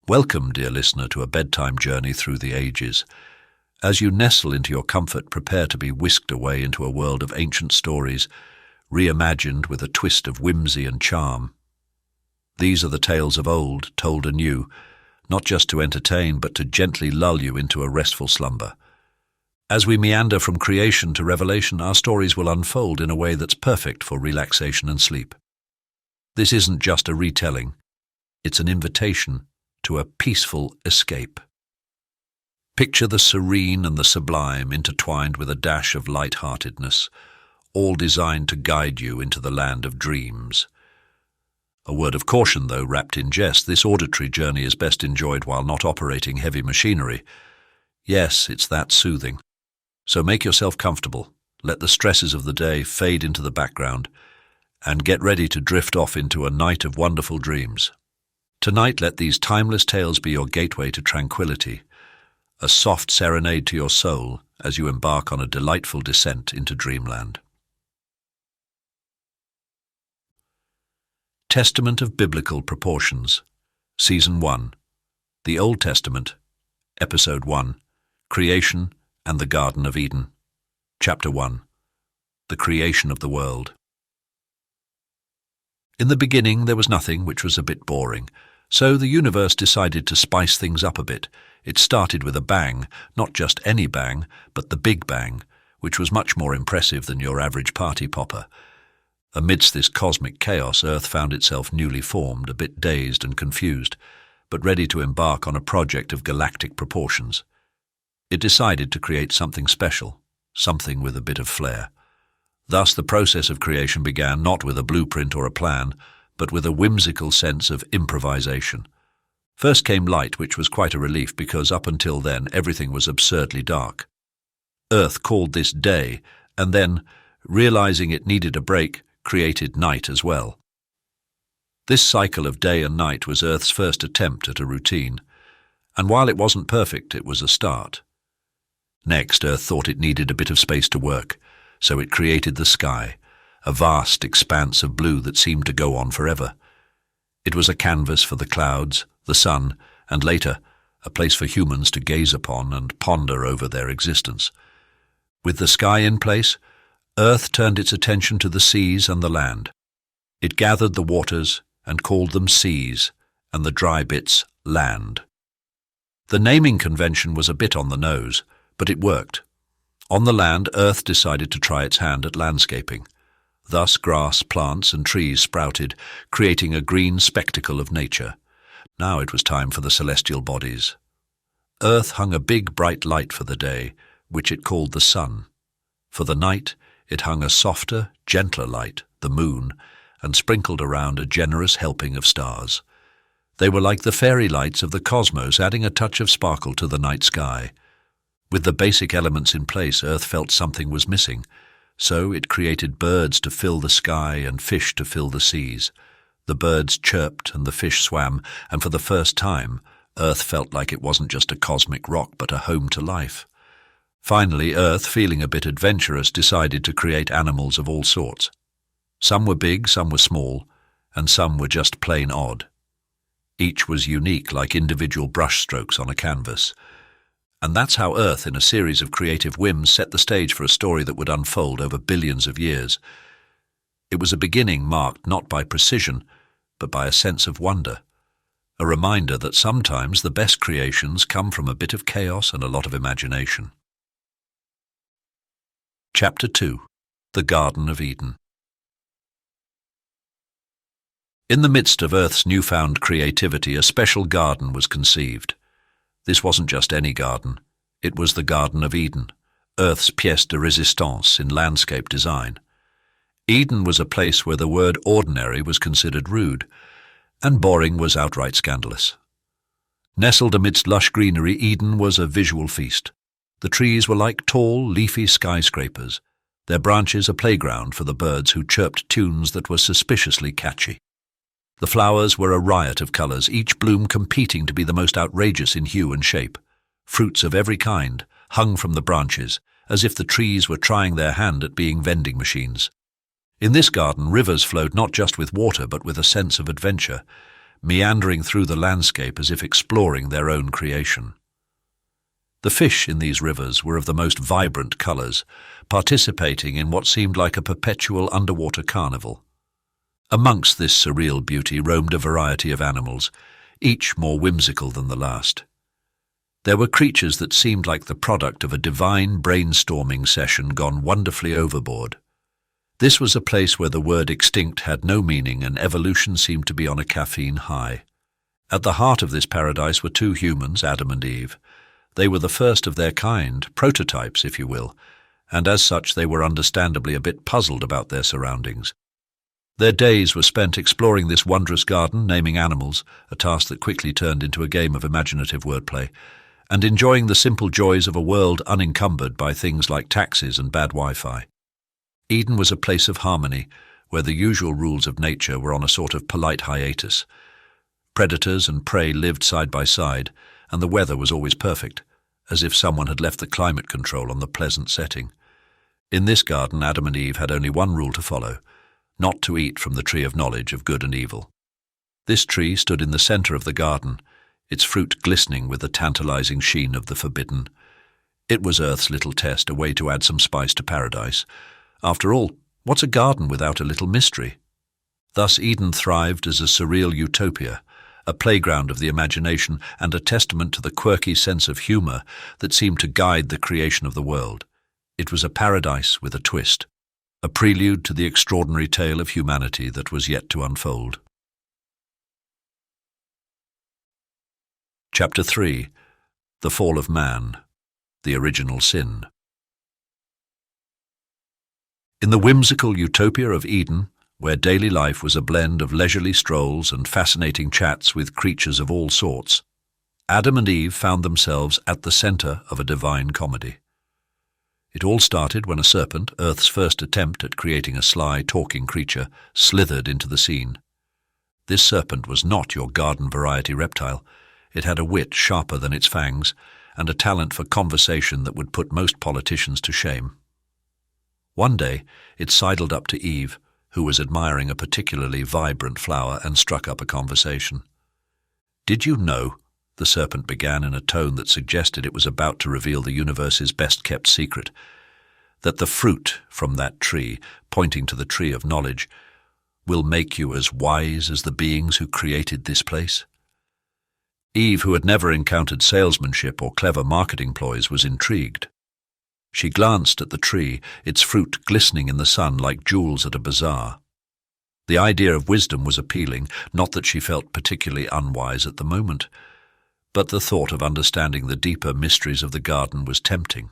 Welcome, dear listener, to a bedtime journey through the ages. As you nestle into your comfort, prepare to be whisked away into a world of ancient stories, reimagined with a twist of whimsy and charm. These are the tales of old, told anew, not just to entertain, but to gently lull you into a restful slumber. As we meander from creation to revelation, our stories will unfold in a way that's perfect for relaxation and sleep. This isn't just a retelling, it's an invitation to a peaceful escape. Picture the serene and the sublime intertwined with a dash of light-heartedness, all designed to guide you into the land of dreams. A word of caution, though, wrapped in jest: this auditory journey is best enjoyed while not operating heavy machinery. Yes, it's that soothing. So make yourself comfortable, let the stresses of the day fade into the background, and get ready to drift off into a night of wonderful dreams. Tonight, let these timeless tales be your gateway to tranquility, a soft serenade to your soul as you embark on a delightful descent into dreamland. Testament of Biblical Proportions, Season 1, The Old Testament, Episode 1, Creation and the Garden of Eden, Chapter 1, The Creation of the World. In the beginning there was nothing, which was a bit boring, so the universe decided to spice things up a bit. It started with a bang, not just any bang, but the Big Bang, which was much more impressive than your average party popper. Amidst this cosmic chaos, Earth found itself newly formed, a bit dazed and confused, but ready to embark on a project of galactic proportions. It decided to create something special, something with a bit of flair. Thus the process of creation began not with a blueprint or a plan, but with a whimsical sense of improvisation. First came light, which was quite a relief because up until then everything was absurdly dark. Earth called this day, and then, realizing it needed a break, created night as well. This cycle of day and night was Earth's first attempt at a routine, and while it wasn't perfect, it was a start. Next, Earth thought it needed a bit of space to work, so it created the sky, a vast expanse of blue that seemed to go on forever. It was a canvas for the clouds, the sun, and later, a place for humans to gaze upon and ponder over their existence. With the sky in place, Earth turned its attention to the seas and the land. It gathered the waters and called them seas, and the dry bits land. The naming convention was a bit on the nose, but it worked. On the land, Earth decided to try its hand at landscaping. Thus grass, plants, and trees sprouted, creating a green spectacle of nature. Now it was time for the celestial bodies. Earth hung a big bright light for the day, which it called the sun. For the night, it hung a softer, gentler light, the moon, and sprinkled around a generous helping of stars. They were like the fairy lights of the cosmos, adding a touch of sparkle to the night sky. With the basic elements in place, Earth felt something was missing, so it created birds to fill the sky and fish to fill the seas. The birds chirped and the fish swam, and for the first time, Earth felt like it wasn't just a cosmic rock but a home to life. Finally, Earth, feeling a bit adventurous, decided to create animals of all sorts. Some were big, some were small, and some were just plain odd. Each was unique, like individual brushstrokes on a canvas. And that's how Earth, in a series of creative whims, set the stage for a story that would unfold over billions of years. It was a beginning marked not by precision, but by a sense of wonder, a reminder that sometimes the best creations come from a bit of chaos and a lot of imagination. Chapter 2, The Garden of Eden. In the midst of Earth's newfound creativity, a special garden was conceived. This wasn't just any garden. It was the Garden of Eden, Earth's pièce de résistance in landscape design. Eden was a place where the word ordinary was considered rude, and boring was outright scandalous. Nestled amidst lush greenery, Eden was a visual feast. The trees were like tall, leafy skyscrapers, their branches a playground for the birds who chirped tunes that were suspiciously catchy. The flowers were a riot of colours, each bloom competing to be the most outrageous in hue and shape. Fruits of every kind hung from the branches, as if the trees were trying their hand at being vending machines. In this garden, rivers flowed not just with water but with a sense of adventure. meandering through the landscape as if exploring their own creation. The fish in these rivers were of the most vibrant colours, participating in what seemed like a perpetual underwater carnival. Amongst this surreal beauty roamed a variety of animals, each more whimsical than the last. There were creatures that seemed like the product of a divine brainstorming session gone wonderfully overboard. This was a place where the word extinct had no meaning and evolution seemed to be on a caffeine high. At the heart of this paradise were two humans, Adam and Eve. They were the first of their kind, prototypes, if you will, and as such they were understandably a bit puzzled about their surroundings. Their days were spent exploring this wondrous garden, naming animals, a task that quickly turned into a game of imaginative wordplay, and enjoying the simple joys of a world unencumbered by things like taxis and bad Wi-Fi. Eden was a place of harmony, where the usual rules of nature were on a sort of polite hiatus. Predators and prey lived side by side, and the weather was always perfect, as if someone had left the climate control on the pleasant setting. In this garden, Adam and Eve had only one rule to follow: not to eat from the tree of knowledge of good and evil. This tree stood in the centre of the garden, its fruit glistening with the tantalizing sheen of the forbidden. It was Earth's little test, a way to add some spice to paradise. After all, what's a garden without a little mystery? Thus Eden thrived as a surreal utopia, a playground of the imagination and a testament to the quirky sense of humour that seemed to guide the creation of the world. It was a paradise with a twist, a prelude to the extraordinary tale of humanity that was yet to unfold. Chapter 3. The Fall of Man, the Original Sin. In the whimsical utopia of Eden, where daily life was a blend of leisurely strolls and fascinating chats with creatures of all sorts, Adam and Eve found themselves at the centre of a divine comedy. It all started when a serpent, Earth's first attempt at creating a sly, talking creature, slithered into the scene. This serpent was not your garden-variety reptile. It had a wit sharper than its fangs, and a talent for conversation that would put most politicians to shame. One day, it sidled up to Eve, who was admiring a particularly vibrant flower, and struck up a conversation. "Did you know," the serpent began in a tone that suggested it was about to reveal the universe's best-kept secret, "that the fruit from that tree, pointing to the tree of knowledge, will make you as wise as the beings who created this place?" Eve, who had never encountered salesmanship or clever marketing ploys, was intrigued. She glanced at the tree, its fruit glistening in the sun like jewels at a bazaar. The idea of wisdom was appealing, not that she felt particularly unwise at the moment, but the thought of understanding the deeper mysteries of the garden was tempting.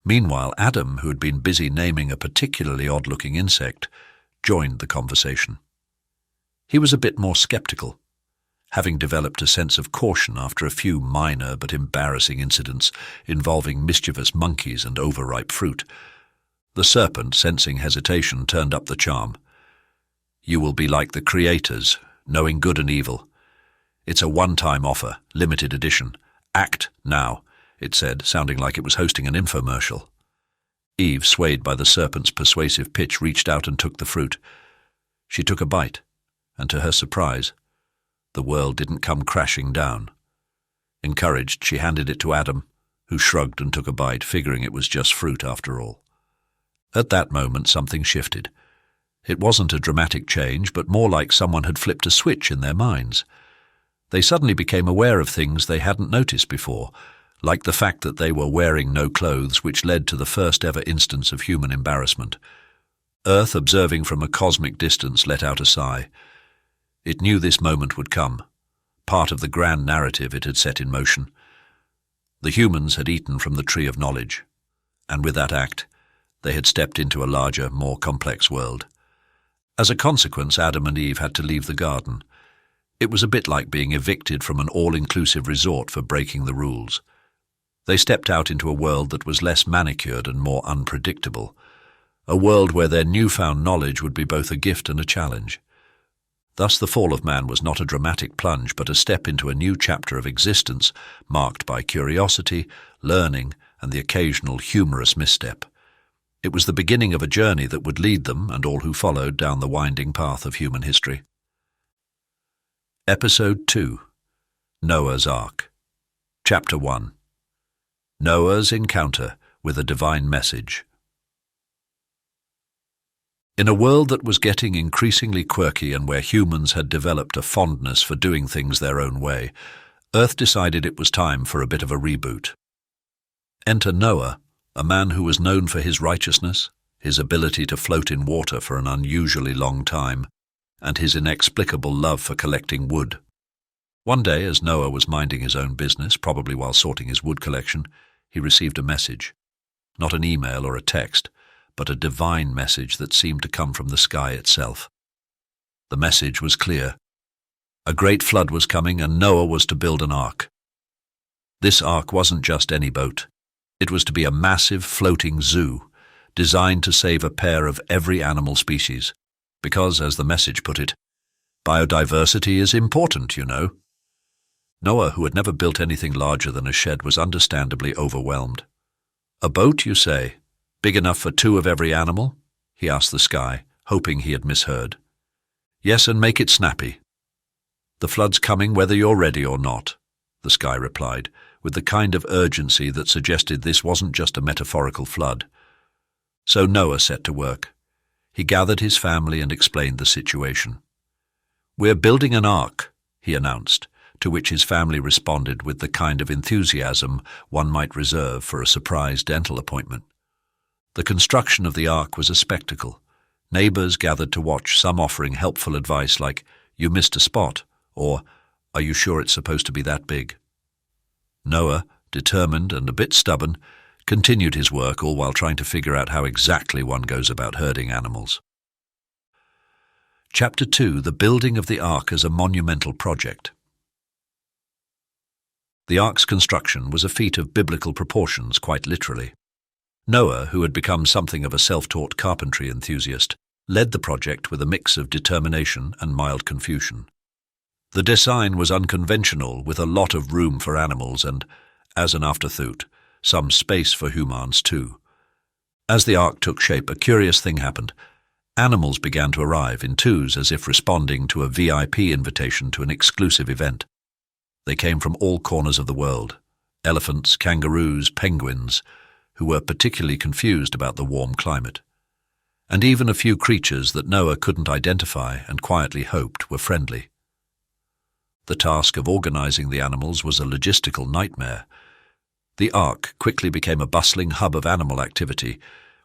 Meanwhile, Adam, who had been busy naming a particularly odd-looking insect, joined the conversation. He was a bit more skeptical, having developed a sense of caution after a few minor but embarrassing incidents involving mischievous monkeys and overripe fruit. The serpent, sensing hesitation, turned up the charm. "You will be like the creators, knowing good and evil. It's a one-time offer, limited edition. Act now," it said, sounding like it was hosting an infomercial. Eve, swayed by the serpent's persuasive pitch, reached out and took the fruit. She took a bite, and to her surprise, the world didn't come crashing down. Encouraged, she handed it to Adam, who shrugged and took a bite, figuring it was just fruit after all. At that moment, something shifted. It wasn't a dramatic change, but more like someone had flipped a switch in their minds. They suddenly became aware of things they hadn't noticed before, like the fact that they were wearing no clothes, which led to the first-ever instance of human embarrassment. Earth, observing from a cosmic distance, let out a sigh. It knew this moment would come, part of the grand narrative it had set in motion. The humans had eaten from the tree of knowledge, and with that act, they had stepped into a larger, more complex world. As a consequence, Adam and Eve had to leave the garden. It was a bit like being evicted from an all-inclusive resort for breaking the rules. They stepped out into a world that was less manicured and more unpredictable, a world where their newfound knowledge would be both a gift and a challenge. Thus the fall of man was not a dramatic plunge, but a step into a new chapter of existence, marked by curiosity, learning, and the occasional humorous misstep. It was the beginning of a journey that would lead them, and all who followed, down the winding path of human history. Episode 2. Noah's Ark. Chapter 1. Noah's Encounter with a Divine Message. In a world that was getting increasingly quirky and where humans had developed a fondness for doing things their own way, Earth decided it was time for a bit of a reboot. Enter Noah, a man who was known for his righteousness, his ability to float in water for an unusually long time, and his inexplicable love for collecting wood. One day, as Noah was minding his own business, probably while sorting his wood collection, he received a message. Not an email or a text, but a divine message that seemed to come from the sky itself. The message was clear. A great flood was coming, and Noah was to build an ark. This ark wasn't just any boat. It was to be a massive floating zoo, designed to save a pair of every animal species. Because, as the message put it, biodiversity is important, you know. Noah, who had never built anything larger than a shed, was understandably overwhelmed. "A boat, you say? Big enough for 2 of every animal?" he asked the sky, hoping he had misheard. "Yes, and make it snappy." "The flood's coming whether you're ready or not," the sky replied, with the kind of urgency that suggested this wasn't just a metaphorical flood. So Noah set to work. He gathered his family and explained the situation. "We're building an ark," he announced, to which his family responded with the kind of enthusiasm one might reserve for a surprise dental appointment. The construction of the ark was a spectacle. Neighbors gathered to watch, some offering helpful advice like, "You missed a spot," or, "Are you sure it's supposed to be that big?" Noah, determined and a bit stubborn, continued his work, all while trying to figure out how exactly one goes about herding animals. Chapter 2. The Building of the Ark as a Monumental Project. The ark's construction was a feat of biblical proportions, quite literally. Noah, who had become something of a self-taught carpentry enthusiast, led the project with a mix of determination and mild confusion. The design was unconventional, with a lot of room for animals and, as an afterthought, some space for humans too. As the ark took shape, a curious thing happened. Animals began to arrive in twos, as if responding to a VIP invitation to an exclusive event. They came from all corners of the world: elephants, kangaroos, penguins, who were particularly confused about the warm climate, and even a few creatures that Noah couldn't identify and quietly hoped were friendly. The task of organizing the animals was a logistical nightmare. The ark quickly became a bustling hub of animal activity,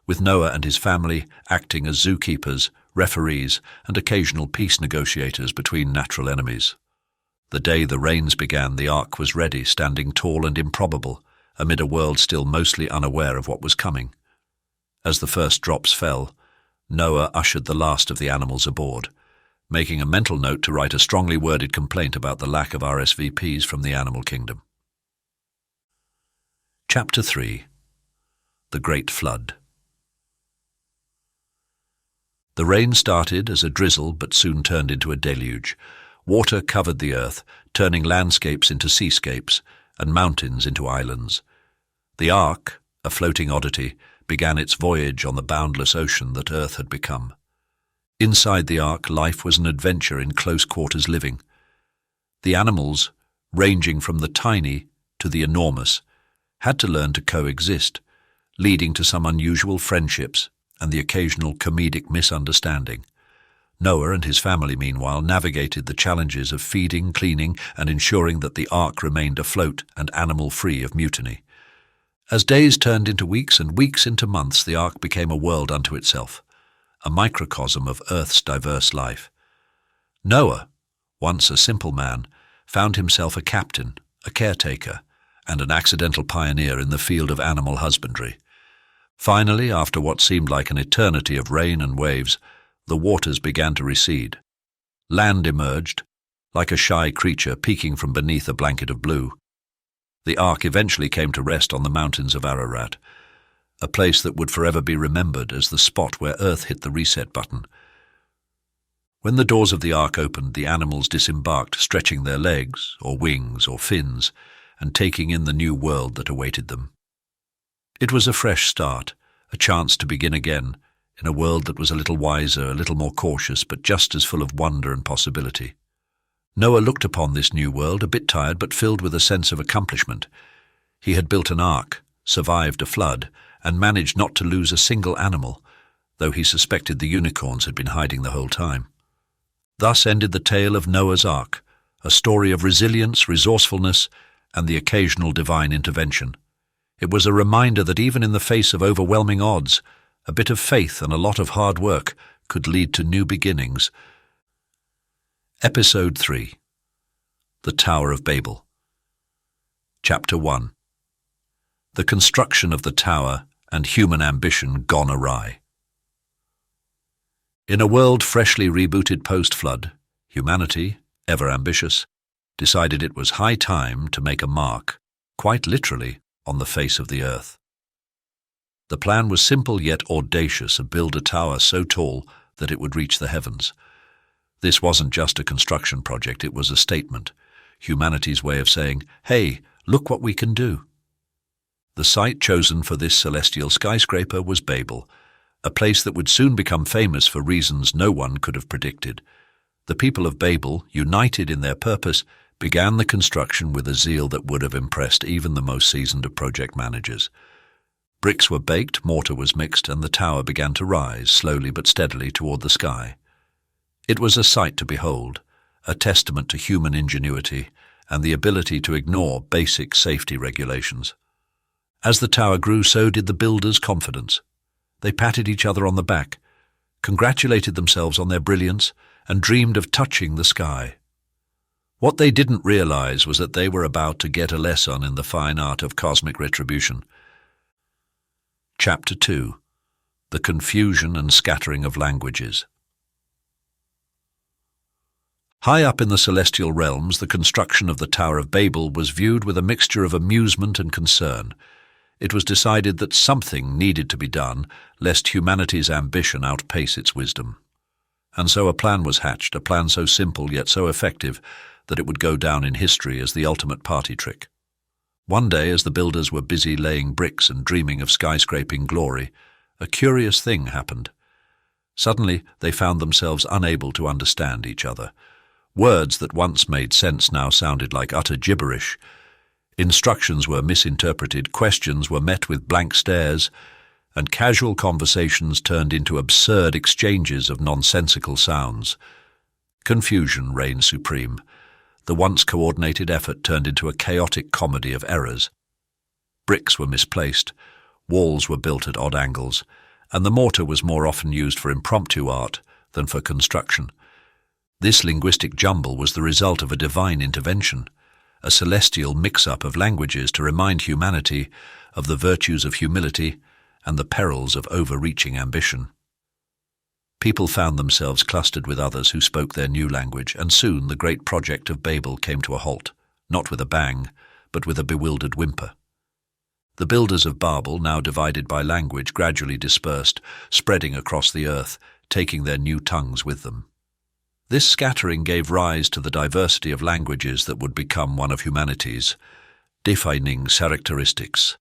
with Noah and his family acting as zookeepers, referees, and occasional peace negotiators between natural enemies. The day the rains began, the ark was ready, standing tall and improbable, amid a world still mostly unaware of what was coming. As the first drops fell, Noah ushered the last of the animals aboard, making a mental note to write a strongly worded complaint about the lack of RSVPs from the animal kingdom. Chapter 3. The Great Flood. The rain started as a drizzle but soon turned into a deluge. Water covered the earth, turning landscapes into seascapes and mountains into islands. The ark, a floating oddity, began its voyage on the boundless ocean that Earth had become. Inside the ark, life was an adventure in close-quarters living. The animals, ranging from the tiny to the enormous, had to learn to coexist, leading to some unusual friendships and the occasional comedic misunderstanding. Noah and his family, meanwhile, navigated the challenges of feeding, cleaning, and ensuring that the ark remained afloat and animal-free of mutiny. As days turned into weeks and weeks into months, the ark became a world unto itself, a microcosm of Earth's diverse life. Noah, once a simple man, found himself a captain, a caretaker, and an accidental pioneer in the field of animal husbandry. Finally, after what seemed like an eternity of rain and waves, the waters began to recede. Land emerged, like a shy creature peeking from beneath a blanket of blue. The ark eventually came to rest on the mountains of Ararat, a place that would forever be remembered as the spot where Earth hit the reset button. When the doors of the ark opened, the animals disembarked, stretching their legs, or wings, or fins, and taking in the new world that awaited them. It was a fresh start, a chance to begin again, in a world that was a little wiser, a little more cautious, but just as full of wonder and possibility. Noah looked upon this new world, a bit tired but filled with a sense of accomplishment. He had built an ark, survived a flood, and managed not to lose a single animal, though he suspected the unicorns had been hiding the whole time. Thus ended the tale of Noah's Ark, a story of resilience, resourcefulness, and the occasional divine intervention. It was a reminder that even in the face of overwhelming odds, a bit of faith and a lot of hard work could lead to new beginnings. Episode 3. The Tower of Babel. Chapter 1. The construction of the tower and human ambition gone awry. In a world freshly rebooted post-flood, humanity, ever ambitious, decided it was high time to make a mark, quite literally, on the face of the earth. The plan was simple yet audacious: to build a tower so tall that it would reach the heavens. This wasn't just a construction project, it was a statement, humanity's way of saying, "Hey, look what we can do." The site chosen for this celestial skyscraper was Babel, a place that would soon become famous for reasons no one could have predicted. The people of Babel, united in their purpose, began the construction with a zeal that would have impressed even the most seasoned of project managers. Bricks were baked, mortar was mixed, and the tower began to rise, slowly but steadily, toward the sky. It was a sight to behold, a testament to human ingenuity and the ability to ignore basic safety regulations. As the tower grew, so did the builders' confidence. They patted each other on the back, congratulated themselves on their brilliance, and dreamed of touching the sky. What they didn't realize was that they were about to get a lesson in the fine art of cosmic retribution. Chapter 2. The Confusion and Scattering of Languages. High up in the celestial realms, the construction of the Tower of Babel was viewed with a mixture of amusement and concern. It was decided that something needed to be done, lest humanity's ambition outpace its wisdom. And so a plan was hatched, a plan so simple yet so effective that it would go down in history as the ultimate party trick. One day, as the builders were busy laying bricks and dreaming of skyscraping glory, a curious thing happened. Suddenly, they found themselves unable to understand each other. Words that once made sense now sounded like utter gibberish. Instructions were misinterpreted, questions were met with blank stares, and casual conversations turned into absurd exchanges of nonsensical sounds. Confusion reigned supreme. The once coordinated effort turned into a chaotic comedy of errors. Bricks were misplaced, walls were built at odd angles, and the mortar was more often used for impromptu art than for construction. This linguistic jumble was the result of a divine intervention, a celestial mix-up of languages to remind humanity of the virtues of humility and the perils of overreaching ambition. People found themselves clustered with others who spoke their new language, and soon the great project of Babel came to a halt, not with a bang, but with a bewildered whimper. The builders of Babel, now divided by language, gradually dispersed, spreading across the earth, taking their new tongues with them. This scattering gave rise to the diversity of languages that would become one of humanity's defining characteristics.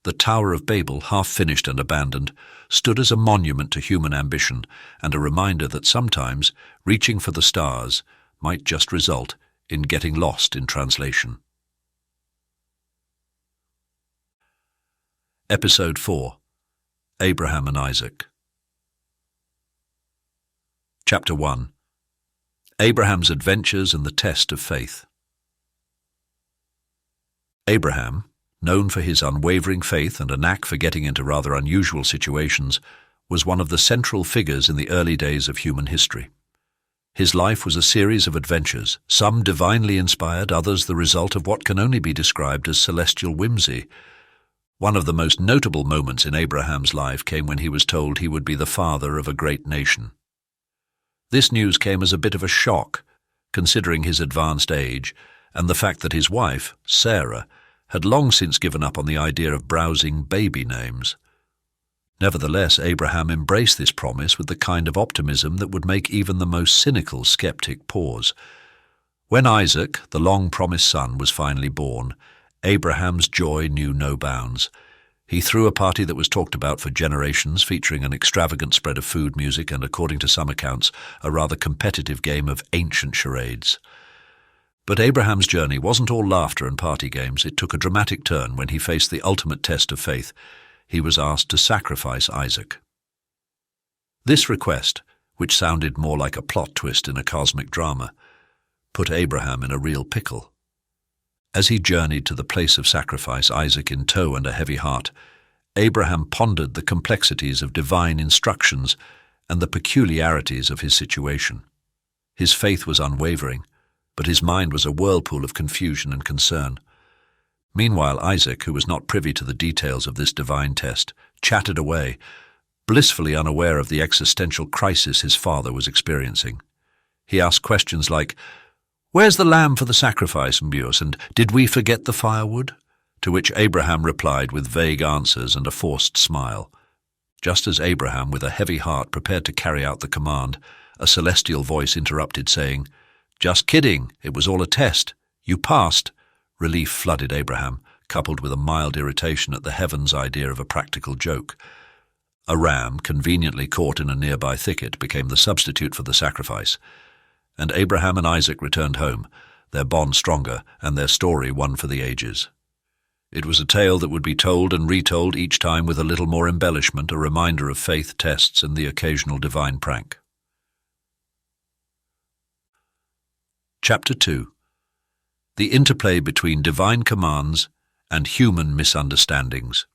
The Tower of Babel, half-finished and abandoned, stood as a monument to human ambition and a reminder that sometimes reaching for the stars might just result in getting lost in translation. Episode 4. Abraham and Isaac. Chapter 1. Abraham's Adventures and the Test of Faith. Abraham, known for his unwavering faith and a knack for getting into rather unusual situations, was one of the central figures in the early days of human history. His life was a series of adventures, some divinely inspired, others the result of what can only be described as celestial whimsy. One of the most notable moments in Abraham's life came when he was told he would be the father of a great nation. This news came as a bit of a shock, considering his advanced age and the fact that his wife, Sarah, had long since given up on the idea of browsing baby names. Nevertheless, Abraham embraced this promise with the kind of optimism that would make even the most cynical skeptic pause. When Isaac, the long-promised son, was finally born, Abraham's joy knew no bounds. He threw a party that was talked about for generations, featuring an extravagant spread of food, music, and, according to some accounts, a rather competitive game of ancient charades. But Abraham's journey wasn't all laughter and party games. It took a dramatic turn when he faced the ultimate test of faith. He was asked to sacrifice Isaac. This request, which sounded more like a plot twist in a cosmic drama, put Abraham in a real pickle. As he journeyed to the place of sacrifice, Isaac in tow and a heavy heart, Abraham pondered the complexities of divine instructions and the peculiarities of his situation. His faith was unwavering, but his mind was a whirlpool of confusion and concern. Meanwhile, Isaac, who was not privy to the details of this divine test, chatted away, blissfully unaware of the existential crisis his father was experiencing. He asked questions like, "Where's the lamb for the sacrifice, Mbius, and did we forget the firewood?" To which Abraham replied with vague answers and a forced smile. Just as Abraham, with a heavy heart, prepared to carry out the command, a celestial voice interrupted, saying, "Just kidding, it was all a test. You passed." Relief flooded Abraham, coupled with a mild irritation at the heavens' idea of a practical joke. A ram, conveniently caught in a nearby thicket, became the substitute for the sacrifice, and Abraham and Isaac returned home, their bond stronger and their story one for the ages. It was a tale that would be told and retold each time with a little more embellishment, a reminder of faith tests and the occasional divine prank. Chapter 2. The interplay between divine commands and human misunderstandings.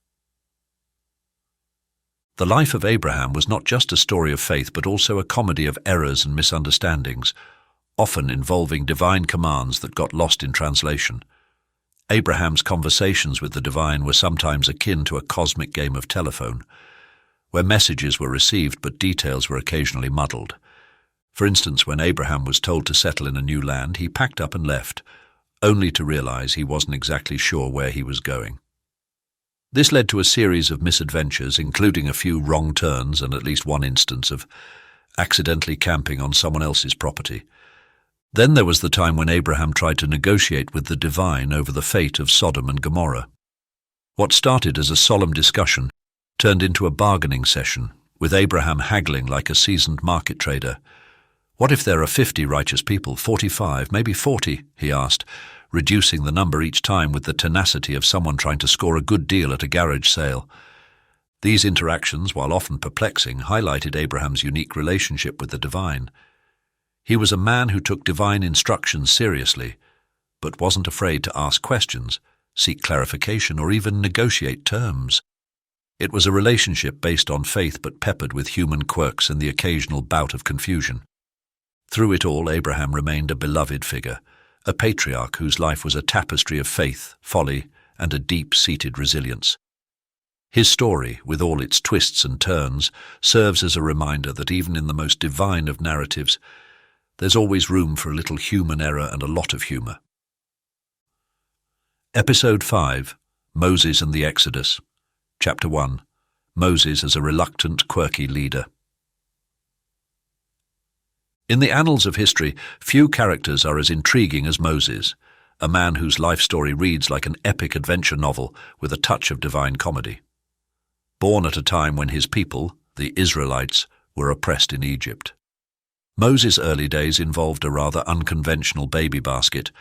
The life of Abraham was not just a story of faith, but also a comedy of errors and misunderstandings, often involving divine commands that got lost in translation. Abraham's conversations with the divine were sometimes akin to a cosmic game of telephone, where messages were received but details were occasionally muddled. For instance, when Abraham was told to settle in a new land, he packed up and left, only to realize he wasn't exactly sure where he was going. This led to a series of misadventures, including a few wrong turns and at least one instance of accidentally camping on someone else's property. Then there was the time when Abraham tried to negotiate with the divine over the fate of Sodom and Gomorrah. What started as a solemn discussion turned into a bargaining session, with Abraham haggling like a seasoned market trader. "What if there are 50 righteous people, 45, maybe 40, he asked, reducing the number each time with the tenacity of someone trying to score a good deal at a garage sale. These interactions, while often perplexing, highlighted Abraham's unique relationship with the divine. He was a man who took divine instructions seriously, but wasn't afraid to ask questions, seek clarification, or even negotiate terms. It was a relationship based on faith but peppered with human quirks and the occasional bout of confusion. Through it all, Abraham remained a beloved figure, a patriarch whose life was a tapestry of faith, folly, and a deep-seated resilience. His story, with all its twists and turns, serves as a reminder that even in the most divine of narratives, there's always room for a little human error and a lot of humor. Episode 5, Moses and the Exodus. Chapter 1, Moses as a reluctant, quirky leader. In the annals of history, few characters are as intriguing as Moses, a man whose life story reads like an epic adventure novel with a touch of divine comedy. Born at a time when his people, the Israelites, were oppressed in Egypt. Moses' early days involved a rather unconventional baby basket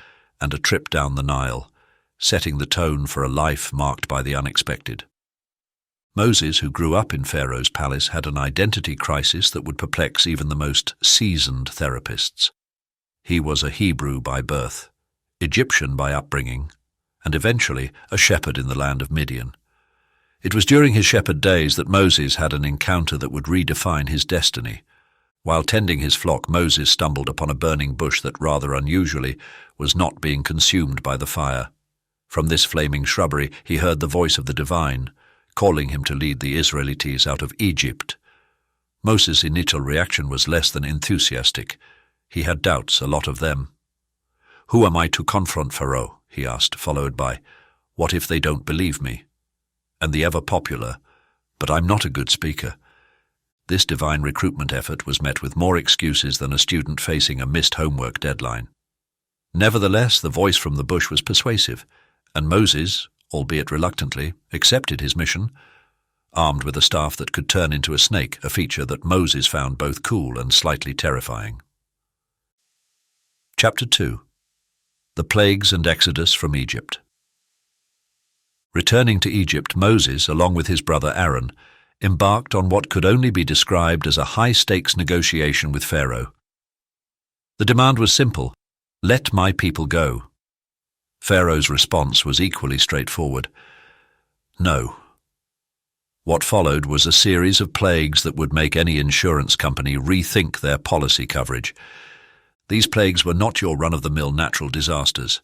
and a trip down the Nile, setting the tone for a life marked by the unexpected. Moses, who grew up in Pharaoh's palace, had an identity crisis that would perplex even the most seasoned therapists. He was a Hebrew by birth, Egyptian by upbringing, and eventually a shepherd in the land of Midian. It was during his shepherd days that Moses had an encounter that would redefine his destiny. While tending his flock, Moses stumbled upon a burning bush that, rather unusually, was not being consumed by the fire. From this flaming shrubbery he heard the voice of the divine, calling him to lead the Israelites out of Egypt. Moses' initial reaction was less than enthusiastic. He had doubts, a lot of them. "Who am I to confront Pharaoh?" he asked, followed by, "What if they don't believe me?" And the ever-popular, "But I'm not a good speaker." This divine recruitment effort was met with more excuses than a student facing a missed homework deadline. Nevertheless, the voice from the bush was persuasive, and Moses, albeit reluctantly, accepted his mission, armed with a staff that could turn into a snake, a feature that Moses found both cool and slightly terrifying. Chapter 2. The plagues and exodus from Egypt. Returning to Egypt, Moses, along with his brother Aaron, embarked on what could only be described as a high-stakes negotiation with Pharaoh. The demand was simple: let my people go. Pharaoh's response was equally straightforward: no. What followed was a series of plagues that would make any insurance company rethink their policy coverage. These plagues were not your run-of-the-mill natural disasters.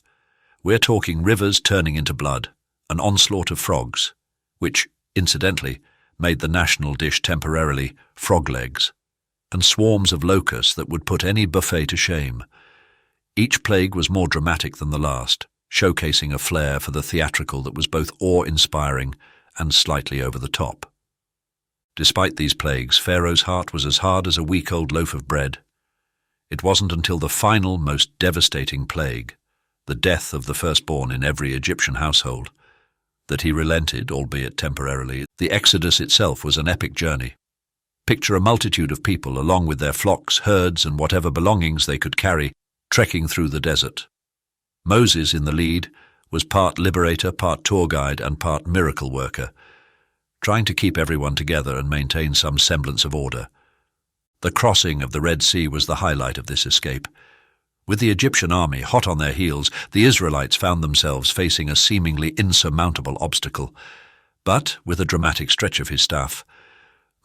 We're talking rivers turning into blood, an onslaught of frogs, which, incidentally, made the national dish temporarily frog legs, and swarms of locusts that would put any buffet to shame. Each plague was more dramatic than the last, showcasing a flair for the theatrical that was both awe-inspiring and slightly over the top. Despite these plagues, Pharaoh's heart was as hard as a week-old loaf of bread. It wasn't until the final, most devastating plague, the death of the firstborn in every Egyptian household, that he relented, albeit temporarily. The Exodus itself was an epic journey. Picture a multitude of people, along with their flocks, herds, and whatever belongings they could carry, trekking through the desert. Moses, in the lead, was part liberator, part tour guide, and part miracle worker, trying to keep everyone together and maintain some semblance of order. The crossing of the Red Sea was the highlight of this escape. With the Egyptian army hot on their heels, the Israelites found themselves facing a seemingly insurmountable obstacle. But, with a dramatic stretch of his staff,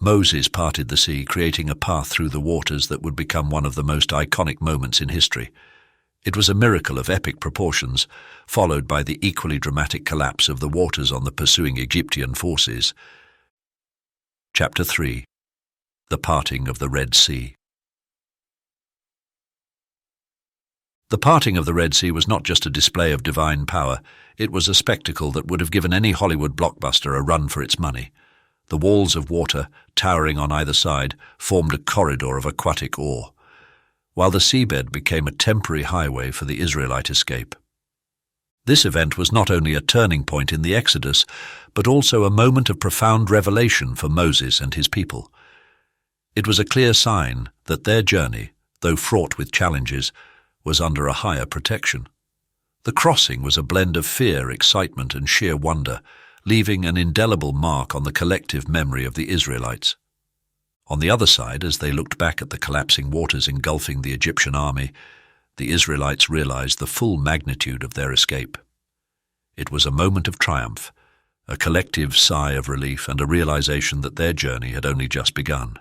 Moses parted the sea, creating a path through the waters that would become one of the most iconic moments in history. It was a miracle of epic proportions, followed by the equally dramatic collapse of the waters on the pursuing Egyptian forces. Chapter 3. The Parting of the Red Sea. The parting of the Red Sea was not just a display of divine power, it was a spectacle that would have given any Hollywood blockbuster a run for its money. The walls of water, towering on either side, formed a corridor of aquatic awe, while the seabed became a temporary highway for the Israelite escape. This event was not only a turning point in the Exodus, but also a moment of profound revelation for Moses and his people. It was a clear sign that their journey, though fraught with challenges, was under a higher protection. The crossing was a blend of fear, excitement, and sheer wonder, leaving an indelible mark on the collective memory of the Israelites. On the other side, as they looked back at the collapsing waters engulfing the Egyptian army, the Israelites realized the full magnitude of their escape. It was a moment of triumph, a collective sigh of relief, and a realization that their journey had only just begun.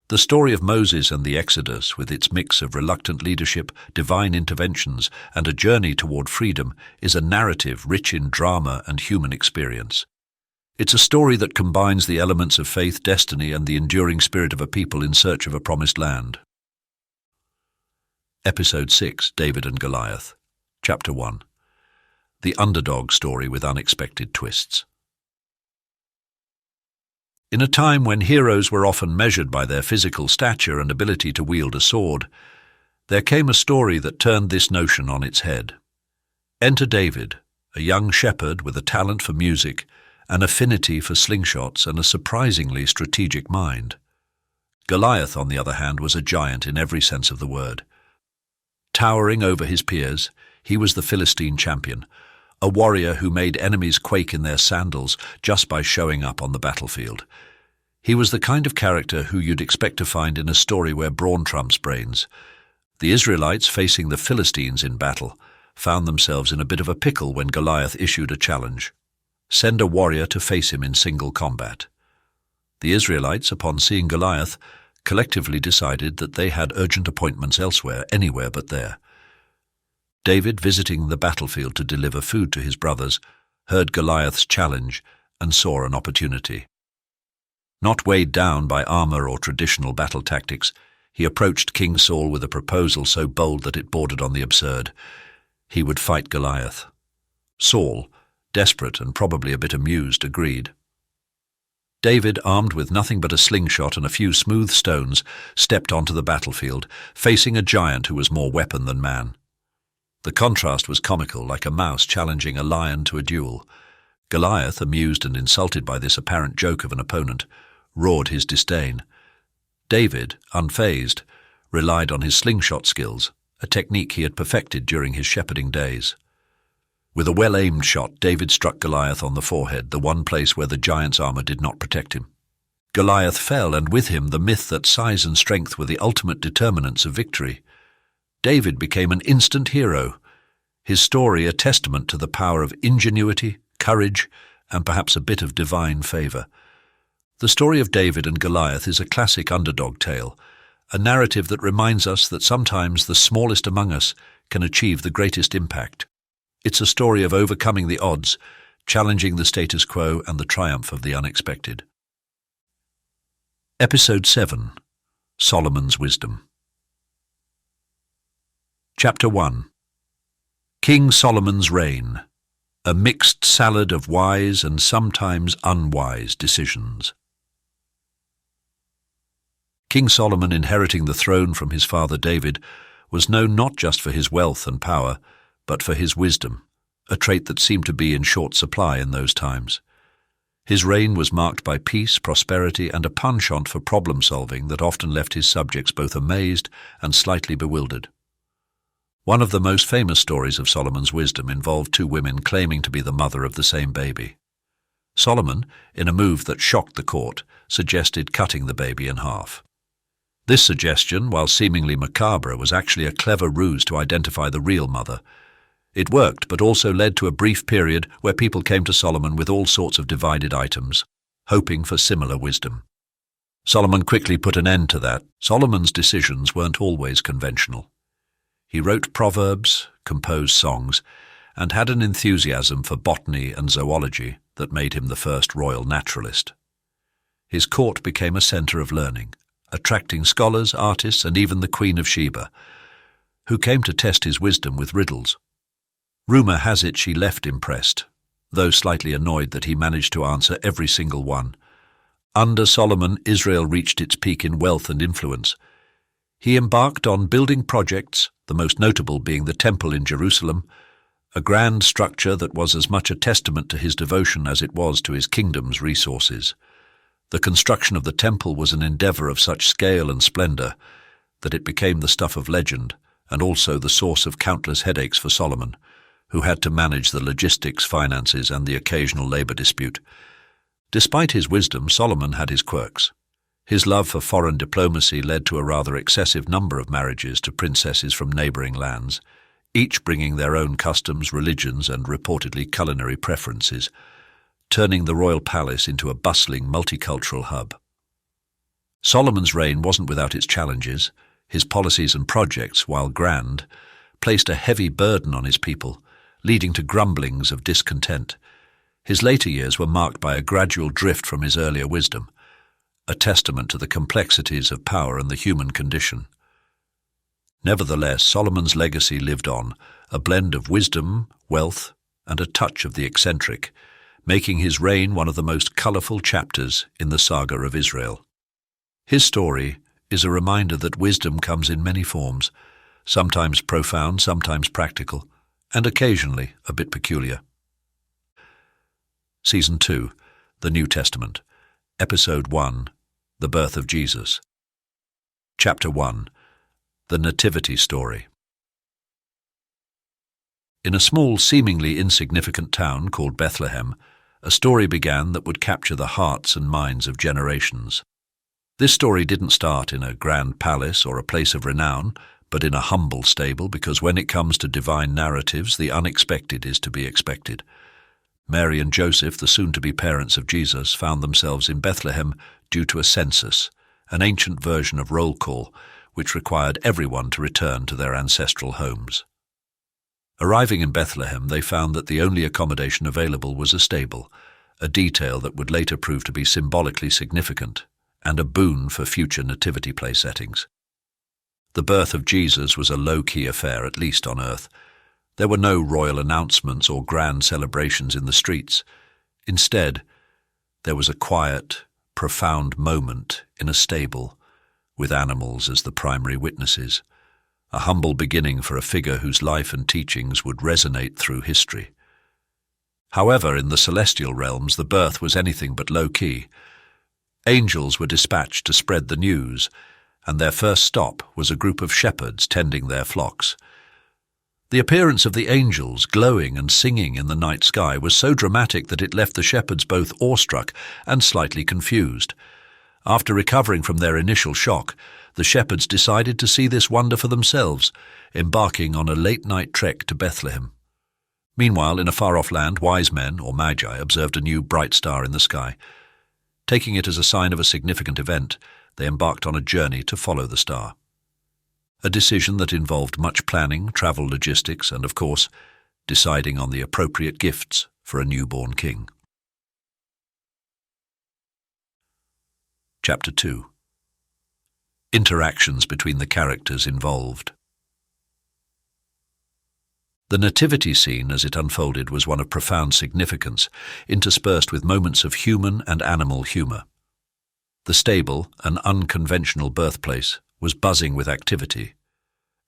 The story of Moses and the Exodus, with its mix of reluctant leadership, divine interventions, and a journey toward freedom, is a narrative rich in drama and human experience. It's a story that combines the elements of faith, destiny, and the enduring spirit of a people in search of a promised land. Episode 6, David and Goliath. Chapter 1. The underdog story with unexpected twists. In a time when heroes were often measured by their physical stature and ability to wield a sword, there came a story that turned this notion on its head. Enter David, a young shepherd with a talent for music, an affinity for slingshots, and a surprisingly strategic mind. Goliath, on the other hand, was a giant in every sense of the word. Towering over his peers, he was the Philistine champion, a warrior who made enemies quake in their sandals just by showing up on the battlefield. He was the kind of character who you'd expect to find in a story where brawn trumps brains. The Israelites, facing the Philistines in battle, found themselves in a bit of a pickle when Goliath issued a challenge: send a warrior to face him in single combat. The Israelites, upon seeing Goliath, collectively decided that they had urgent appointments elsewhere, anywhere but there. David, visiting the battlefield to deliver food to his brothers, heard Goliath's challenge and saw an opportunity. Not weighed down by armor or traditional battle tactics, he approached King Saul with a proposal so bold that it bordered on the absurd. He would fight Goliath. Saul, desperate and probably a bit amused, agreed. David, armed with nothing but a slingshot and a few smooth stones, stepped onto the battlefield, facing a giant who was more weapon than man. The contrast was comical, like a mouse challenging a lion to a duel. Goliath, amused and insulted by this apparent joke of an opponent, roared his disdain. David, unfazed, relied on his slingshot skills a technique he had perfected during his shepherding days. With a well-aimed shot, David struck Goliath on the forehead, the one place where the giant's armor did not protect him. Goliath fell, and with him the myth that size and strength were the ultimate determinants of victory. David became an instant hero, his story a testament to the power of ingenuity, courage, and perhaps a bit of divine favor. The story of David and Goliath is a classic underdog tale, a narrative that reminds us that sometimes the smallest among us can achieve the greatest impact. It's a story of overcoming the odds, challenging the status quo, and the triumph of the unexpected. Episode 7. Solomon's Wisdom. Chapter 1. King Solomon's Reign, a mixed salad of wise and sometimes unwise decisions. King Solomon, inheriting the throne from his father David, was known not just for his wealth and power, but for his wisdom, a trait that seemed to be in short supply in those times. His reign was marked by peace, prosperity, and a penchant for problem-solving that often left his subjects both amazed and slightly bewildered. One of the most famous stories of Solomon's wisdom involved two women claiming to be the mother of the same baby. Solomon, in a move that shocked the court, suggested cutting the baby in half. This suggestion, while seemingly macabre, was actually a clever ruse to identify the real mother. It worked, but also led to a brief period where people came to Solomon with all sorts of divided items, hoping for similar wisdom. Solomon quickly put an end to that. Solomon's decisions weren't always conventional. He wrote proverbs, composed songs, and had an enthusiasm for botany and zoology that made him the first royal naturalist. His court became a center of learning, attracting scholars, artists, and even the Queen of Sheba, who came to test his wisdom with riddles. Rumor has it she left impressed, though slightly annoyed that he managed to answer every single one. Under Solomon, Israel reached its peak in wealth and influence. He embarked on building projects, the most notable being the Temple in Jerusalem, a grand structure that was as much a testament to his devotion as it was to his kingdom's resources. The construction of the temple was an endeavor of such scale and splendor that it became the stuff of legend and also the source of countless headaches for Solomon, who had to manage the logistics, finances, and the occasional labor dispute. Despite his wisdom, Solomon had his quirks. His love for foreign diplomacy led to a rather excessive number of marriages to princesses from neighboring lands, each bringing their own customs, religions, and reportedly culinary preferences, turning the royal palace into a bustling multicultural hub. Solomon's reign wasn't without its challenges. His policies and projects, while grand, placed a heavy burden on his people, leading to grumblings of discontent. His later years were marked by a gradual drift from his earlier wisdom, a testament to the complexities of power and the human condition. Nevertheless, Solomon's legacy lived on, a blend of wisdom, wealth, and a touch of the eccentric, making his reign one of the most colorful chapters in the saga of Israel. His story is a reminder that wisdom comes in many forms, sometimes profound, sometimes practical, and occasionally a bit peculiar. Season 2, The New Testament, Episode 1, The Birth of Jesus. Chapter 1, The Nativity Story. In a small, seemingly insignificant town called Bethlehem, a story began that would capture the hearts and minds of generations. This story didn't start in a grand palace or a place of renown, but in a humble stable, because when it comes to divine narratives, the unexpected is to be expected. Mary and Joseph, the soon-to-be parents of Jesus, found themselves in Bethlehem due to a census, an ancient version of roll call, which required everyone to return to their ancestral homes. Arriving in Bethlehem, they found that the only accommodation available was a stable, a detail that would later prove to be symbolically significant and a boon for future nativity play settings. The birth of Jesus was a low-key affair, at least on earth. There were no royal announcements or grand celebrations in the streets. Instead, there was a quiet, profound moment in a stable, with animals as the primary witnesses, a humble beginning for a figure whose life and teachings would resonate through history. However, in the celestial realms, the birth was anything but low-key. Angels were dispatched to spread the news, and their first stop was a group of shepherds tending their flocks. The appearance of the angels glowing and singing in the night sky was so dramatic that it left the shepherds both awestruck and slightly confused. After recovering from their initial shock, the shepherds decided to see this wonder for themselves, embarking on a late-night trek to Bethlehem. Meanwhile, in a far-off land, wise men, or magi, observed a new bright star in the sky. Taking it as a sign of a significant event, they embarked on a journey to follow the star. A decision that involved much planning, travel logistics, and, of course, deciding on the appropriate gifts for a newborn king. Chapter 2. Interactions between the characters involved. The nativity scene as it unfolded was one of profound significance, interspersed with moments of human and animal humour. The stable, an unconventional birthplace, was buzzing with activity.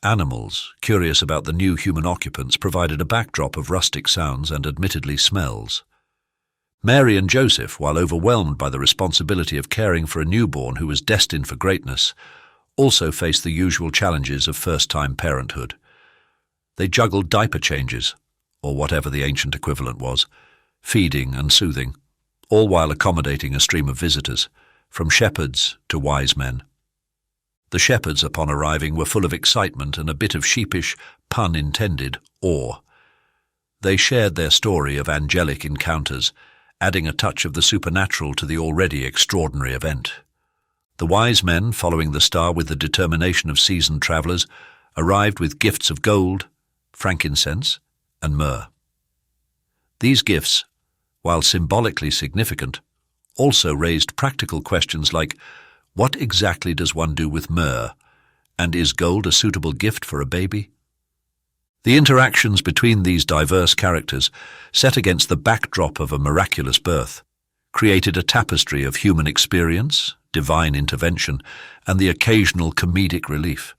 Animals, curious about the new human occupants, provided a backdrop of rustic sounds and admittedly smells. Mary and Joseph, while overwhelmed by the responsibility of caring for a newborn who was destined for greatness, also faced the usual challenges of first-time parenthood. They juggled diaper changes, or whatever the ancient equivalent was, feeding and soothing, all while accommodating a stream of visitors, from shepherds to wise men. The shepherds, upon arriving, were full of excitement and a bit of sheepish, pun intended, awe. They shared their story of angelic encounters, adding a touch of the supernatural to the already extraordinary event. The wise men, following the star with the determination of seasoned travellers, arrived with gifts of gold, frankincense, and myrrh. These gifts, while symbolically significant, also raised practical questions like, what exactly does one do with myrrh, and is gold a suitable gift for a baby? The interactions between these diverse characters, set against the backdrop of a miraculous birth, created a tapestry of human experience, divine intervention, and the occasional comedic relief.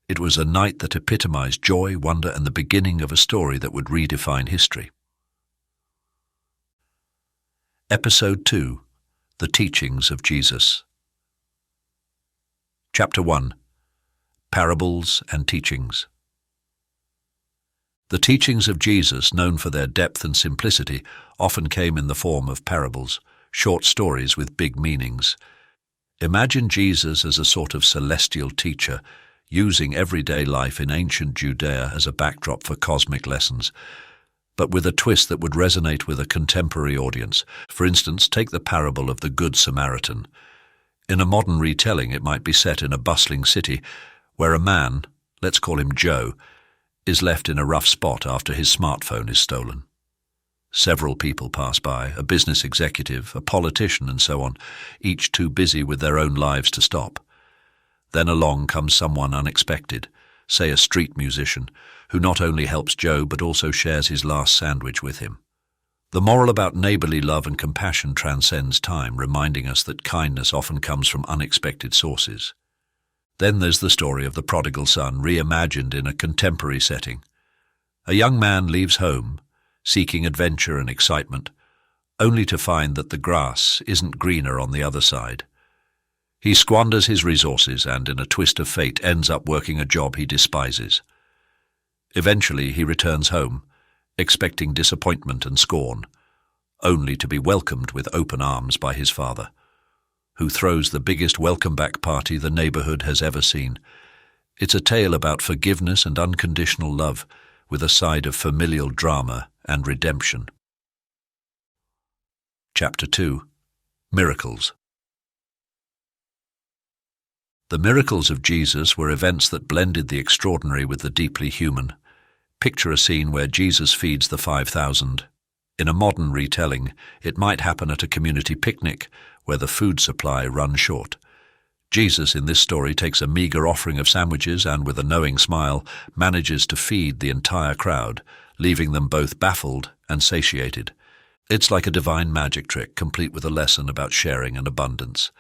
It was a night that epitomized joy, wonder, and the beginning of a story that would redefine history. Episode 2. The Teachings of Jesus. Chapter 1. Parables and Teachings. The teachings of Jesus, known for their depth and simplicity, often came in the form of parables, short stories with big meanings. Imagine Jesus as a sort of celestial teacher, using everyday life in ancient Judea as a backdrop for cosmic lessons, but with a twist that would resonate with a contemporary audience. For instance, take the parable of the Good Samaritan. In a modern retelling, it might be set in a bustling city where a man, let's call him Joe, is left in a rough spot after his smartphone is stolen. Several people pass by, a business executive, a politician, and so on, each too busy with their own lives to stop. Then along comes someone unexpected, say a street musician, who not only helps Joe but also shares his last sandwich with him. The moral about neighborly love and compassion transcends time, reminding us that kindness often comes from unexpected sources. Then there's the story of the prodigal son, reimagined in a contemporary setting. A young man leaves home, seeking adventure and excitement, only to find that the grass isn't greener on the other side. He squanders his resources and, in a twist of fate, ends up working a job he despises. Eventually he returns home, expecting disappointment and scorn, only to be welcomed with open arms by his father, who throws the biggest welcome-back party the neighborhood has ever seen. It's a tale about forgiveness and unconditional love, with a side of familial drama and redemption. Chapter 2. Miracles. The miracles of Jesus were events that blended the extraordinary with the deeply human. Picture a scene where Jesus feeds the 5,000. In a modern retelling, it might happen at a community picnic where the food supply runs short. Jesus in this story takes a meager offering of sandwiches and, with a knowing smile, manages to feed the entire crowd, leaving them both baffled and satiated. It's like a divine magic trick, complete with a lesson about sharing and abundance.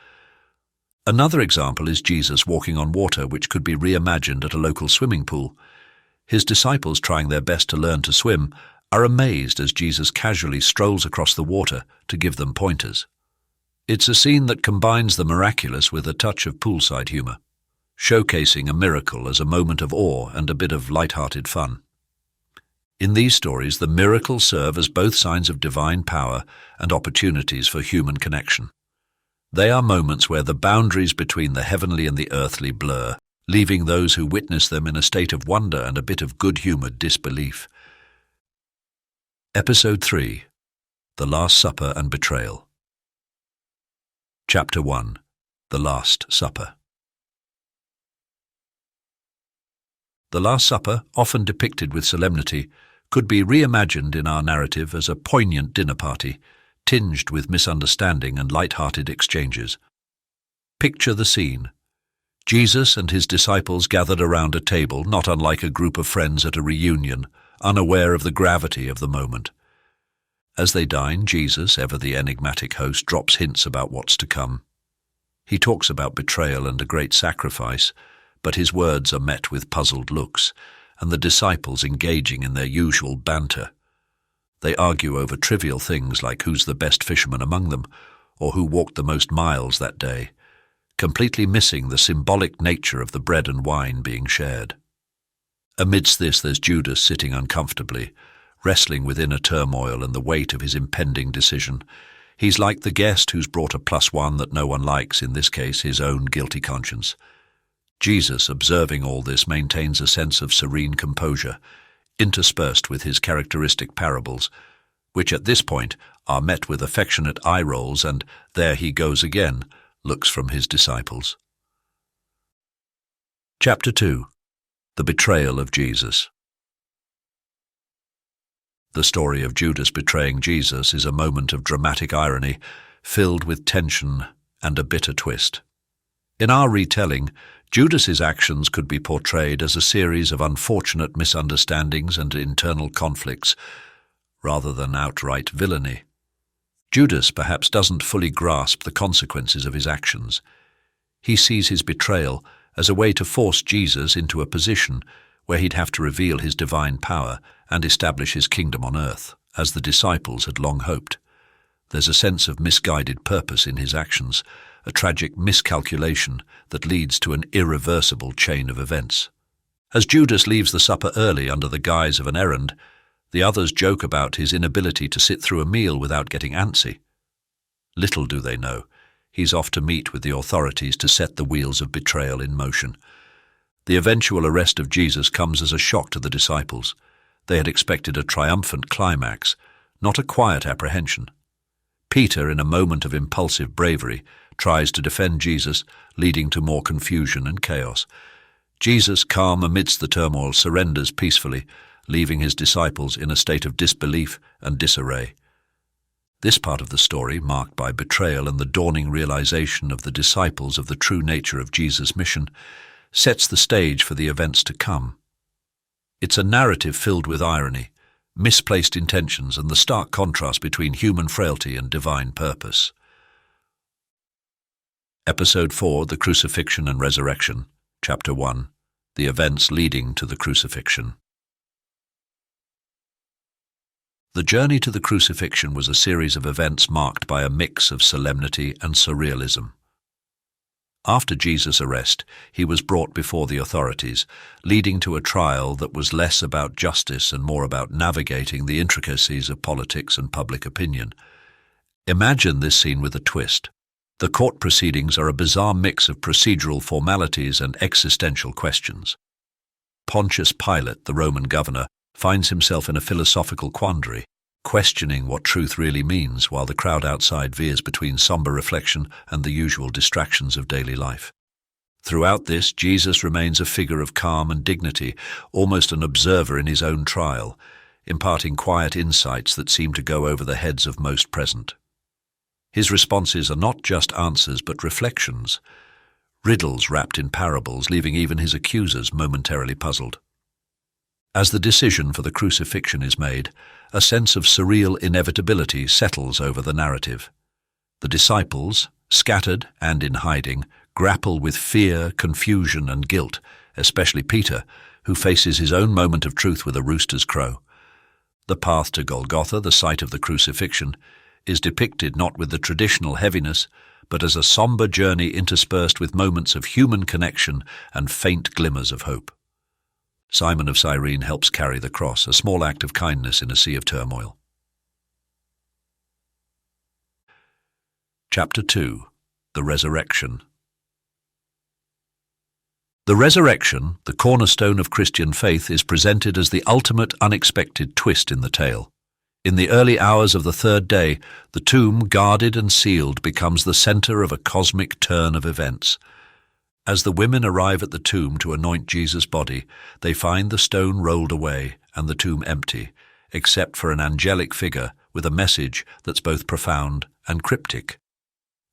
Another example is Jesus walking on water, which could be reimagined at a local swimming pool. His disciples, trying their best to learn to swim, are amazed as Jesus casually strolls across the water to give them pointers. It's a scene that combines the miraculous with a touch of poolside humour, showcasing a miracle as a moment of awe and a bit of light-hearted fun. In these stories, the miracles serve as both signs of divine power and opportunities for human connection. They are moments where the boundaries between the heavenly and the earthly blur, leaving those who witness them in a state of wonder and a bit of good-humoured disbelief. Episode 3. The Last Supper and Betrayal. Chapter 1. The Last Supper. The Last Supper, often depicted with solemnity, could be reimagined in our narrative as a poignant dinner party, tinged with misunderstanding and light-hearted exchanges. Picture the scene. Jesus and his disciples gathered around a table, not unlike a group of friends at a reunion, unaware of the gravity of the moment. As they dine, Jesus, ever the enigmatic host, drops hints about what's to come. He talks about betrayal and a great sacrifice, but his words are met with puzzled looks, and the disciples engaging in their usual banter. They argue over trivial things like who's the best fisherman among them, or who walked the most miles that day, completely missing the symbolic nature of the bread and wine being shared. Amidst this, there's Judas sitting uncomfortably, wrestling with inner turmoil and the weight of his impending decision. He's like the guest who's brought a +1 that no one likes, in this case his own guilty conscience. Jesus, observing all this, maintains a sense of serene composure, interspersed with his characteristic parables, which at this point are met with affectionate eye rolls and "there he goes again" looks from his disciples. Chapter 2. The Betrayal of Jesus. The story of Judas betraying Jesus is a moment of dramatic irony, filled with tension and a bitter twist. In our retelling, Judas's actions could be portrayed as a series of unfortunate misunderstandings and internal conflicts, rather than outright villainy. Judas perhaps doesn't fully grasp the consequences of his actions. He sees his betrayal as a way to force Jesus into a position where he'd have to reveal his divine power and establish his kingdom on earth, as the disciples had long hoped. There's a sense of misguided purpose in his actions, a tragic miscalculation that leads to an irreversible chain of events. As Judas leaves the supper early under the guise of an errand, the others joke about his inability to sit through a meal without getting antsy. Little do they know, he's off to meet with the authorities to set the wheels of betrayal in motion. The eventual arrest of Jesus comes as a shock to the disciples. They had expected a triumphant climax, not a quiet apprehension. Peter, in a moment of impulsive bravery, tries to defend Jesus, leading to more confusion and chaos. Jesus, calm amidst the turmoil, surrenders peacefully, leaving his disciples in a state of disbelief and disarray. This part of the story, marked by betrayal and the dawning realization of the disciples of the true nature of Jesus' mission, sets the stage for the events to come. It's a narrative filled with irony, misplaced intentions, and the stark contrast between human frailty and divine purpose. Episode 4, The Crucifixion and Resurrection. Chapter 1, The Events Leading to the Crucifixion. The journey to the crucifixion was a series of events marked by a mix of solemnity and surrealism. After Jesus' arrest, he was brought before the authorities, leading to a trial that was less about justice and more about navigating the intricacies of politics and public opinion. Imagine this scene with a twist. The court proceedings are a bizarre mix of procedural formalities and existential questions. Pontius Pilate, the Roman governor, finds himself in a philosophical quandary, questioning what truth really means, while the crowd outside veers between somber reflection and the usual distractions of daily life. Throughout this, Jesus remains a figure of calm and dignity, almost an observer in his own trial, imparting quiet insights that seem to go over the heads of most present. His responses are not just answers but reflections, riddles wrapped in parables, leaving even his accusers momentarily puzzled. As the decision for the crucifixion is made, a sense of surreal inevitability settles over the narrative. The disciples, scattered and in hiding, grapple with fear, confusion, and guilt, especially Peter, who faces his own moment of truth with a rooster's crow. The path to Golgotha, the site of the crucifixion, is depicted not with the traditional heaviness, but as a somber journey interspersed with moments of human connection and faint glimmers of hope. Simon of Cyrene helps carry the cross, a small act of kindness in a sea of turmoil. Chapter 2. The Resurrection. The resurrection, the cornerstone of Christian faith, is presented as the ultimate unexpected twist in the tale. In the early hours of the third day, the tomb, guarded and sealed, becomes the center of a cosmic turn of events. As the women arrive at the tomb to anoint Jesus' body, they find the stone rolled away and the tomb empty, except for an angelic figure with a message that's both profound and cryptic.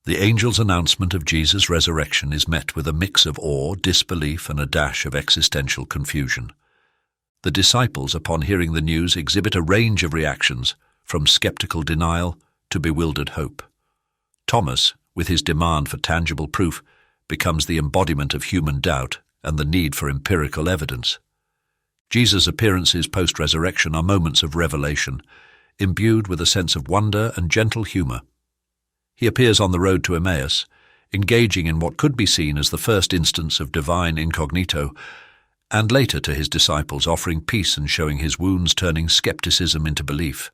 The angel's announcement of Jesus' resurrection is met with a mix of awe, disbelief, and a dash of existential confusion. The disciples, upon hearing the news, exhibit a range of reactions, from skeptical denial to bewildered hope. Thomas, with his demand for tangible proof, becomes the embodiment of human doubt and the need for empirical evidence. Jesus' appearances post-resurrection are moments of revelation, imbued with a sense of wonder and gentle humor. He appears on the road to Emmaus, engaging in what could be seen as the first instance of divine incognito, and later to his disciples, offering peace and showing his wounds, turning skepticism into belief.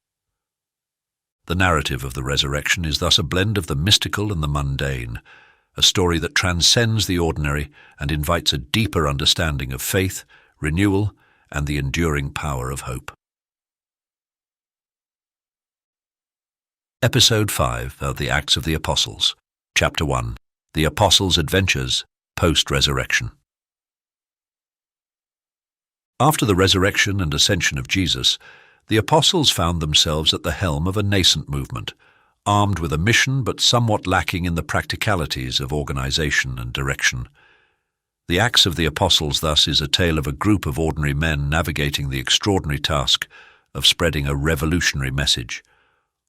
The narrative of the resurrection is thus a blend of the mystical and the mundane, a story that transcends the ordinary and invites a deeper understanding of faith, renewal, and the enduring power of hope. Episode 5 of the Acts of the Apostles, Chapter 1, The Apostles' Adventures, Post-Resurrection. After the resurrection and ascension of Jesus, the apostles found themselves at the helm of a nascent movement, armed with a mission but somewhat lacking in the practicalities of organization and direction. The Acts of the Apostles thus is a tale of a group of ordinary men navigating the extraordinary task of spreading a revolutionary message,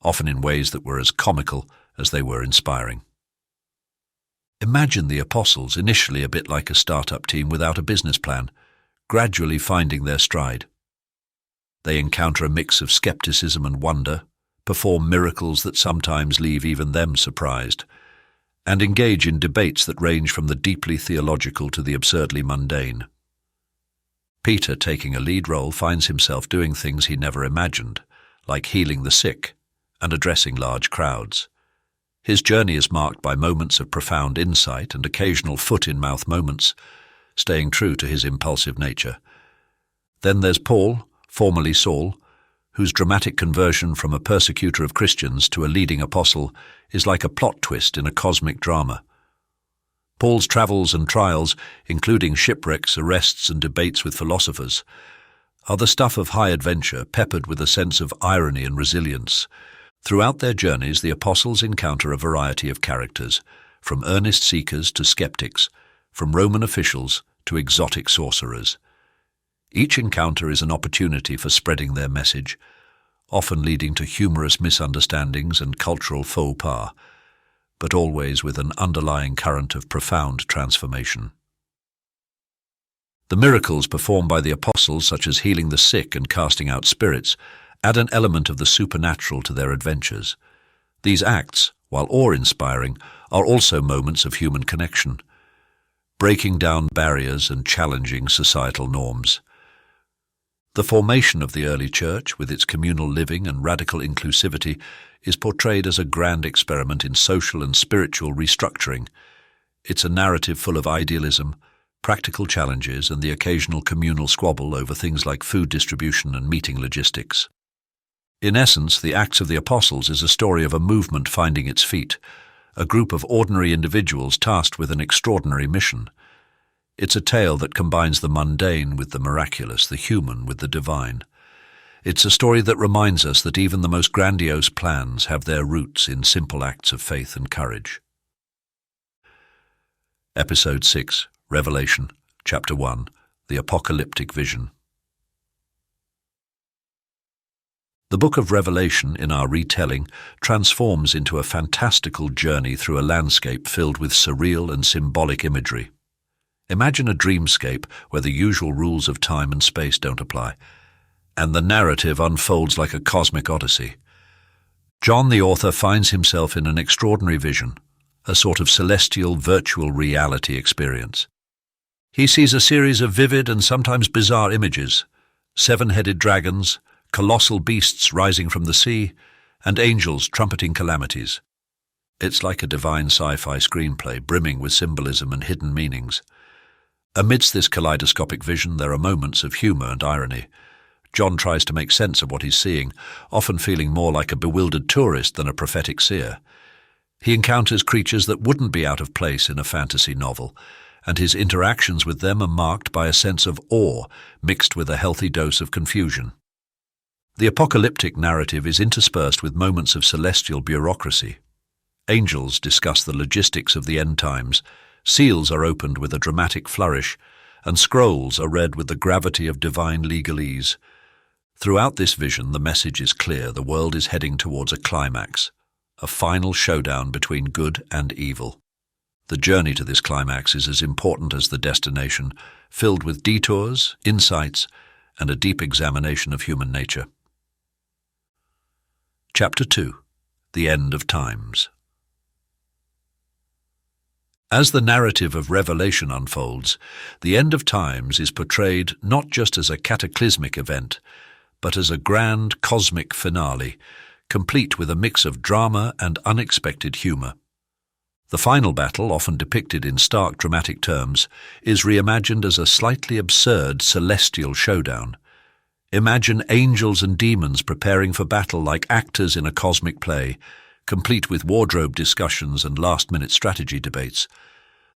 often in ways that were as comical as they were inspiring. Imagine the apostles, initially a bit like a startup team without a business plan, gradually finding their stride. They encounter a mix of skepticism and wonder, perform miracles that sometimes leave even them surprised, and engage in debates that range from the deeply theological to the absurdly mundane. Peter, taking a lead role, finds himself doing things he never imagined, like healing the sick and addressing large crowds. His journey is marked by moments of profound insight and occasional foot-in-mouth moments, staying true to his impulsive nature. Then there's Paul, formerly Saul, whose dramatic conversion from a persecutor of Christians to a leading apostle is like a plot twist in a cosmic drama. Paul's travels and trials, including shipwrecks, arrests, and debates with philosophers, are the stuff of high adventure, peppered with a sense of irony and resilience. Throughout their journeys, the apostles encounter a variety of characters, from earnest seekers to skeptics, from Roman officials to exotic sorcerers. Each encounter is an opportunity for spreading their message, often leading to humorous misunderstandings and cultural faux pas, but always with an underlying current of profound transformation. The miracles performed by the apostles, such as healing the sick and casting out spirits, add an element of the supernatural to their adventures. These acts, while awe-inspiring, are also moments of human connection, breaking down barriers and challenging societal norms. The formation of the early church, with its communal living and radical inclusivity, is portrayed as a grand experiment in social and spiritual restructuring. It's a narrative full of idealism, practical challenges, and the occasional communal squabble over things like food distribution and meeting logistics. In essence, the Acts of the Apostles is a story of a movement finding its feet, a group of ordinary individuals tasked with an extraordinary mission. It's a tale that combines the mundane with the miraculous, the human with the divine. It's a story that reminds us that even the most grandiose plans have their roots in simple acts of faith and courage. Episode 6, Revelation, Chapter 1, The Apocalyptic Vision. The book of Revelation, in our retelling, transforms into a fantastical journey through a landscape filled with surreal and symbolic imagery. Imagine a dreamscape where the usual rules of time and space don't apply, and the narrative unfolds like a cosmic odyssey. John, the author, finds himself in an extraordinary vision, a sort of celestial virtual reality experience. He sees a series of vivid and sometimes bizarre images: seven-headed dragons, colossal beasts rising from the sea, and angels trumpeting calamities. It's like a divine sci-fi screenplay brimming with symbolism and hidden meanings. Amidst this kaleidoscopic vision, there are moments of humor and irony. John tries to make sense of what he's seeing, often feeling more like a bewildered tourist than a prophetic seer. He encounters creatures that wouldn't be out of place in a fantasy novel, and his interactions with them are marked by a sense of awe mixed with a healthy dose of confusion. The apocalyptic narrative is interspersed with moments of celestial bureaucracy. Angels discuss the logistics of the end times, seals are opened with a dramatic flourish, and scrolls are read with the gravity of divine legalese. Throughout this vision, the message is clear: the world is heading towards a climax, a final showdown between good and evil. The journey to this climax is as important as the destination, filled with detours, insights, and a deep examination of human nature. Chapter 2. The End of Times. As the narrative of Revelation unfolds, the end of times is portrayed not just as a cataclysmic event, but as a grand cosmic finale, complete with a mix of drama and unexpected humor. The final battle, often depicted in stark dramatic terms, is reimagined as a slightly absurd celestial showdown. Imagine angels and demons preparing for battle like actors in a cosmic play, complete with wardrobe discussions and last-minute strategy debates.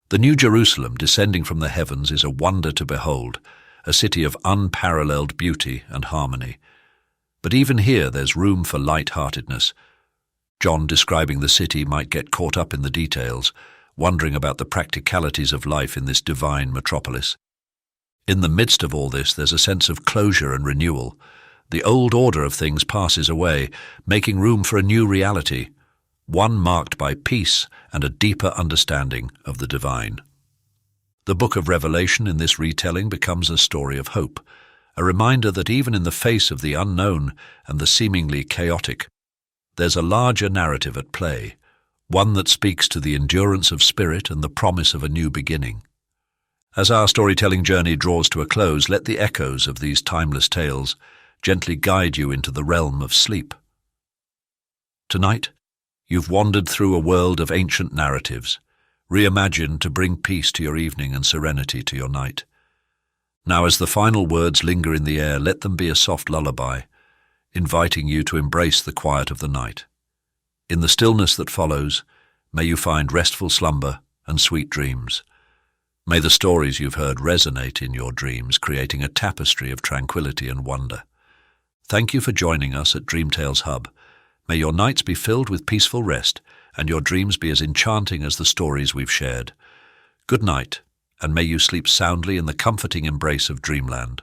The New Jerusalem descending from the heavens is a wonder to behold, a city of unparalleled beauty and harmony. But even here there's room for light-heartedness. John, describing the city, might get caught up in the details, wondering about the practicalities of life in this divine metropolis. In the midst of all this, there's a sense of closure and renewal. The old order of things passes away, making room for a new reality, one marked by peace and a deeper understanding of the divine. The book of Revelation in this retelling becomes a story of hope, a reminder that even in the face of the unknown and the seemingly chaotic, there's a larger narrative at play, one that speaks to the endurance of spirit and the promise of a new beginning. As our storytelling journey draws to a close, let the echoes of these timeless tales gently guide you into the realm of sleep. Tonight, you've wandered through a world of ancient narratives, reimagined to bring peace to your evening and serenity to your night. Now, as the final words linger in the air, let them be a soft lullaby, inviting you to embrace the quiet of the night. In the stillness that follows, may you find restful slumber and sweet dreams. May the stories you've heard resonate in your dreams, creating a tapestry of tranquility and wonder. Thank you for joining us at Dreamtales Hub. May your nights be filled with peaceful rest, and your dreams be as enchanting as the stories we've shared. Good night, and may you sleep soundly in the comforting embrace of dreamland.